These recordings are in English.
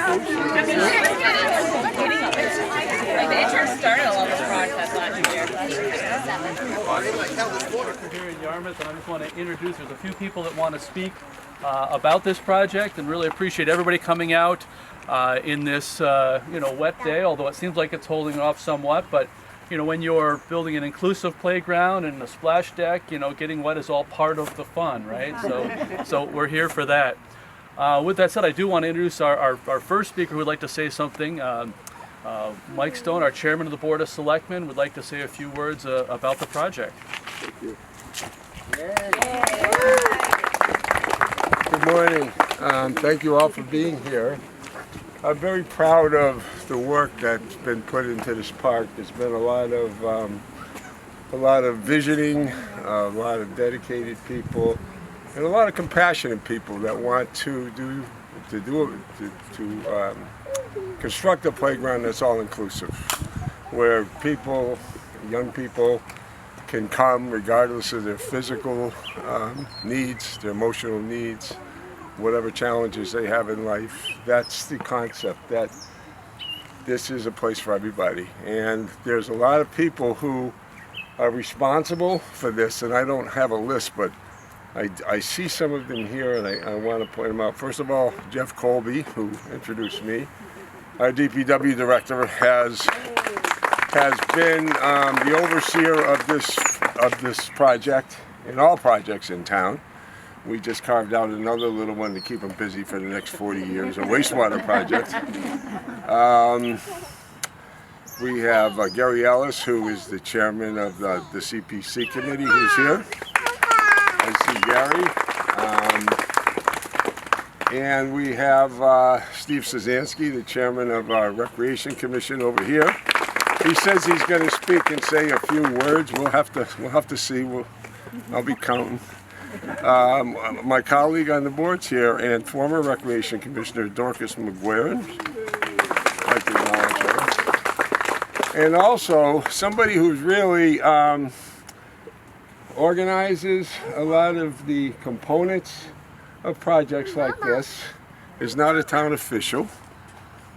the intern started all this process last year. We're here in Yarmouth, and I just want to introduce, there's a few people that want to speak about this project, and really appreciate everybody coming out in this wet day, although it seems like it's holding off somewhat. But when you're building an inclusive playground and a splash deck, getting wet is all part of the fun, right? So we're here for that. With that said, I do want to introduce our first speaker who would like to say something. Mike Stone, our chairman of the Board of Selectmen, would like to say a few words about the project. Thank you. Good morning. Thank you all for being here. I'm very proud of the work that's been put into this park. There's been a lot of visioning, a lot of dedicated people, and a lot of compassionate people that want to construct a playground that's all inclusive, where people, young people, can come regardless of their physical needs, their emotional needs, whatever challenges they have in life. That's the concept, that this is a place for everybody. And there's a lot of people who are responsible for this, and I don't have a list, but I see some of them here, and I want to point them out. First of all, Jeff Colby, who introduced me, our DPW director, has been the overseer of this project and all projects in town. We just carved out another little one to keep him busy for the next 40 years, a wastewater project. We have Gary Ellis, who is the chairman of the CPC committee, who's here. I see Gary. And we have Steve Szanski, the chairman of our Recreation Commission, over here. He says he's going to speak and say a few words. We'll have to see. I'll be counting. My colleague on the board's here, and former Recreation Commissioner Dorcas McGuire. I'd like to acknowledge her. And also somebody who's really organizes a lot of the components of projects like this, is not a town official,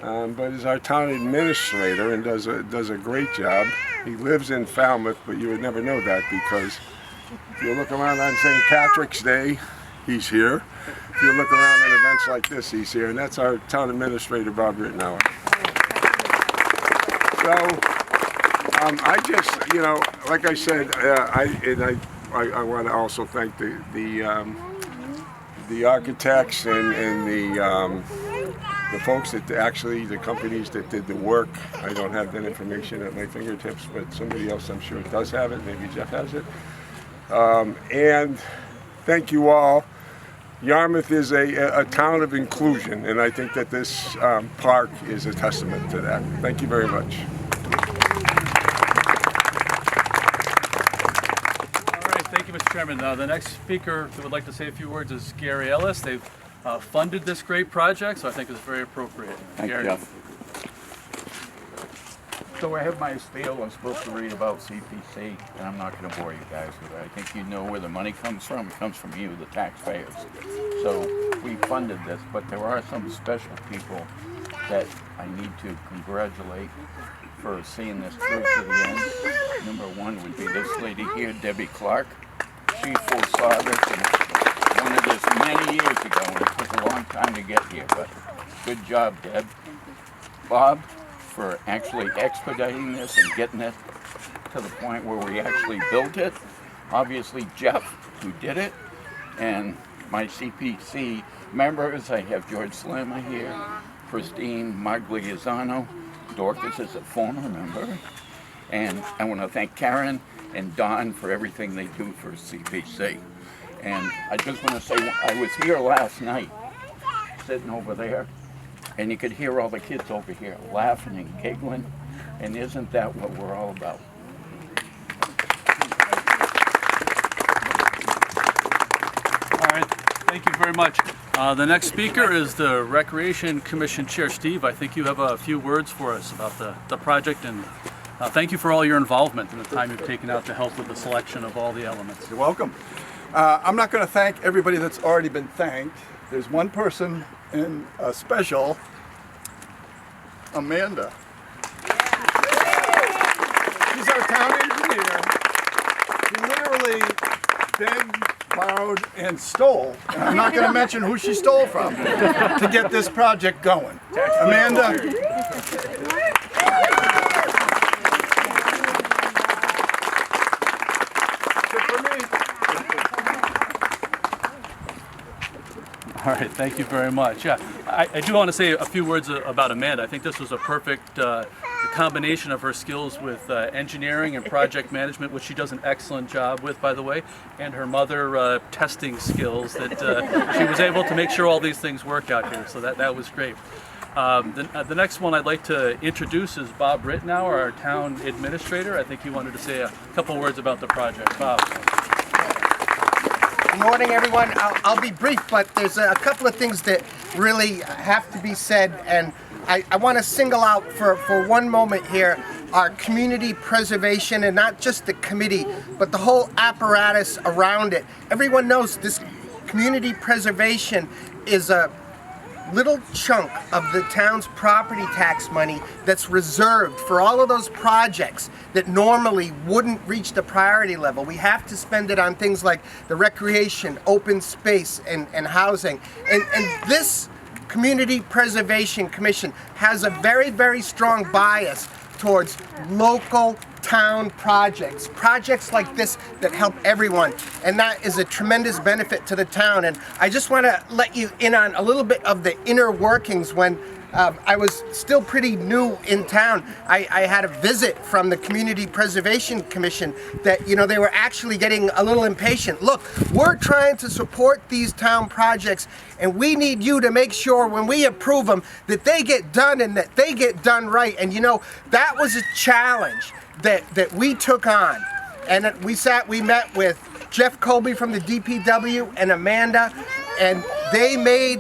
but is our town administrator and does a great job. He lives in Falmouth, but you would never know that, because if you look around on St. Patrick's Day, he's here. If you look around at events like this, he's here, and that's our town administrator, Bob Rittenauer. So I just, like I said, I want to also thank the architects and the folks that the companies that did the work. I don't have that information at my fingertips, but somebody else I'm sure does have it. Maybe Jeff has it. And thank you all. Yarmouth is a town of inclusion, and I think that this park is a testament to that. Thank you very much. Thank you, Mr. Chairman. The next speaker who would like to say a few words is Gary Ellis. They've funded this great project, so I think it's very appropriate. Thank you, Jeff. So I have my spiel. I'm supposed to read about CPC, and I'm not going to bore you guys with it. I think you know where the money comes from. It comes from you, the taxpayers. So we funded this, but there are some special people that I need to congratulate for seeing this through to the end. Number one would be this lady here, Debbie Clark. She foresaw this and wanted this many years ago, and it took a long time to get here, but good job, Deb. Bob, for actually expediting this and getting it to the point where we actually built it. Obviously, Jeff, who did it, and my CPC members. I have George Slammer here, Christine Magliazzano. Dorcas is a former member, and I want to thank Karen and Don for everything they do for CPC. And I just want to say, I was here last night, sitting over there, and you could hear all the kids over here laughing and giggling, and isn't that what we're all about? All right, thank you very much. The next speaker is the Recreation Commission Chair. Steve, I think you have a few words for us about the project, and thank you for all your involvement and the time you've taken out to help with the selection of all the elements. You're welcome. I'm not going to thank everybody that's already been thanked. There's one person in special Amanda. She's our town engineer. She literally begged, borrowed, and stole. And I'm not going to mention who she stole from to get this project going. Amanda. All right, thank you very much. Yeah, I do want to say a few words about Amanda. I think this was a perfect combination of her skills with engineering and project management, which she does an excellent job with, by the way, and her mother testing skills that she was able to make sure all these things work out here. So that was great. The next one I'd like to introduce is Bob Rittenauer, our town administrator. I think he wanted to say a couple words about the project. Bob. Good morning, everyone. I'll be brief, but there's a couple of things that really have to be said, and I want to single out for one moment here our community preservation, and not just the committee, but the whole apparatus around it. Everyone knows this community preservation is a little chunk of the town's property tax money that's reserved for all of those projects that normally wouldn't reach the priority level. We have to spend it on things like the recreation, open space, and housing. And this Community Preservation Commission has a very, very strong bias towards local town projects like this that help everyone, and that is a tremendous benefit to the town. And I just want to let you in on a little bit of the inner workings. When I was still pretty new in town, I had a visit from the Community Preservation Commission that, you know, they were actually getting a little impatient. Look, we're trying to support these town projects, and we need you to make sure when we approve them that they get done and that they get done right. And you know, that was a challenge that we took on. And we met with Jeff Colby from the DPW and Amanda, and they made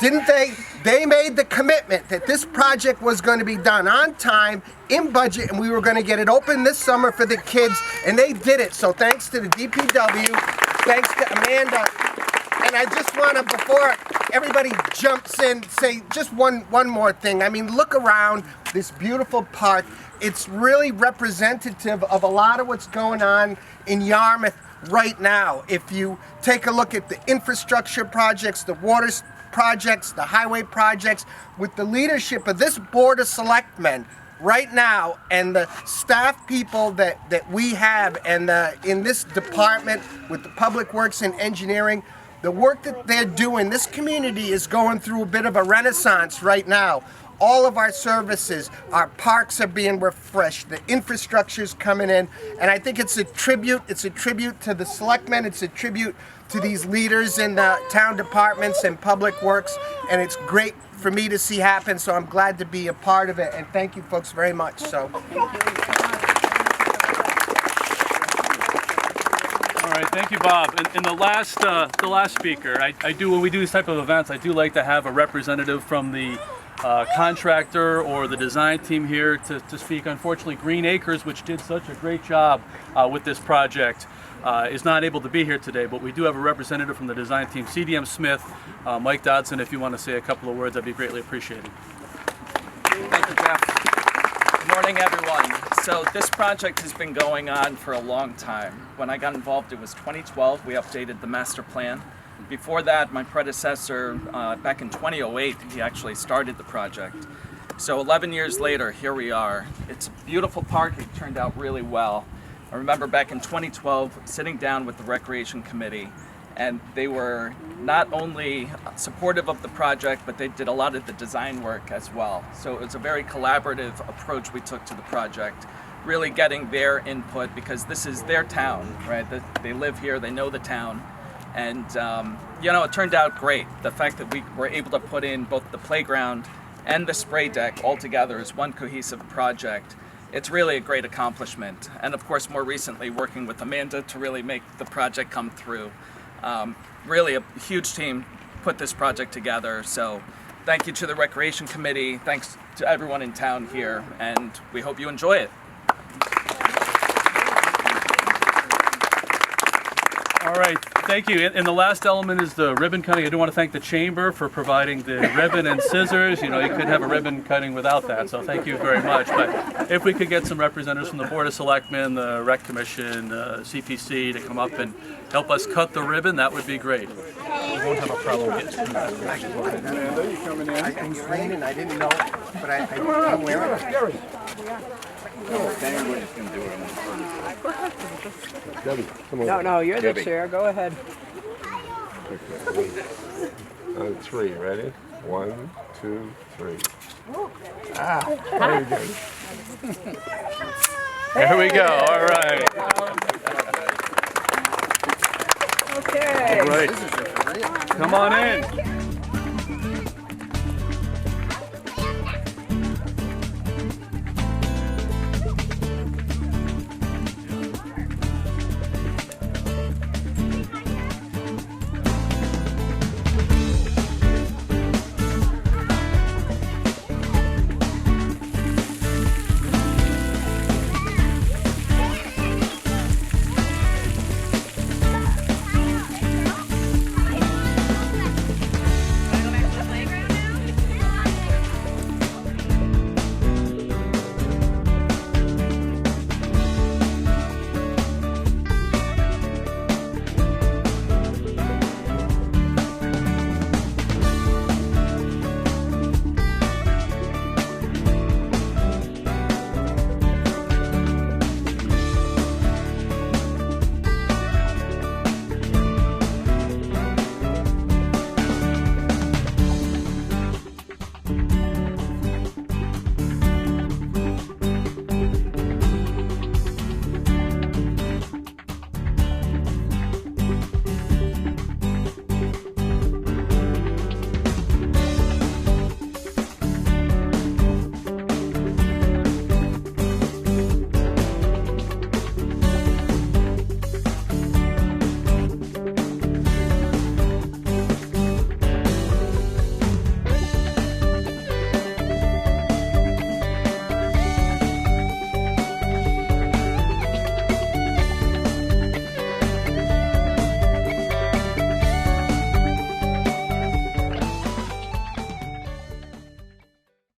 the commitment that this project was going to be done on time, in budget, and we were going to get it open this summer for the kids, and they did it. So thanks to the DPW, thanks to Amanda. And I just want to, before everybody jumps in, say just one more thing. I mean, look around this beautiful park. It's really representative of a lot of what's going on in Yarmouth right now. If you take a look at the infrastructure projects, the water projects, the highway projects, with the leadership of this Board of Selectmen right now, and the staff people that we have, and in this department with the Public Works and Engineering, the work that they're doing, this community is going through a bit of a renaissance right now. All of our services, our parks are being refreshed, the infrastructure's coming in, and I think it's a tribute to the selectmen, it's a tribute to these leaders in the town departments and public works, and it's great for me to see happen, so I'm glad to be a part of it, and thank you folks very much. So. All right, thank you, Bob. And the last speaker, I do, when we do these type of events, I do like to have a representative from the contractor or the design team here to speak. Unfortunately, Green Acres, which did such a great job with this project, is not able to be here today, but we do have a representative from the design team, CDM Smith. Mike Dodson, if you want to say a couple of words, that'd be greatly appreciated. Thank you, Jeff. Good morning, everyone. So this project has been going on for a long time. When I got involved, it was 2012. We updated the master plan. Before that, my predecessor, back in 2008, he actually started the project. So 11 years later, here we are. It's a beautiful park. It turned out really well. I remember back in 2012 sitting down with the Recreation Committee, and they were not only supportive of the project, but they did a lot of the design work as well. So it was a very collaborative approach we took to the project, really getting their input, because this is their town, right? They live here, they know the town. And you know, it turned out great. The fact that we were able to put in both the playground and the spray deck all together as one cohesive project, it's really a great accomplishment. And of course, more recently, working with Amanda to really make the project come through. Really a huge team put this project together. So thank you to the Recreation Committee, thanks to everyone in town here, and we hope you enjoy it. All right, thank you. And the last element is the ribbon cutting. I do want to thank the chamber for providing the ribbon and scissors. You know, you couldn't have a ribbon cutting without that, so thank you very much. But if we could get some representatives from the Board of Selectmen, the Rec Commission, CPC to come up and help us cut the ribbon, that would be great. We won't have a problem getting to that. I'm training, I didn't know, but I'm wearing it. Anybody's gonna do it. No, you're the Debbie. chair. Go ahead. On three, ready? 1, 2, 3. Very good. There we go, all right. Okay. Right. Come on in.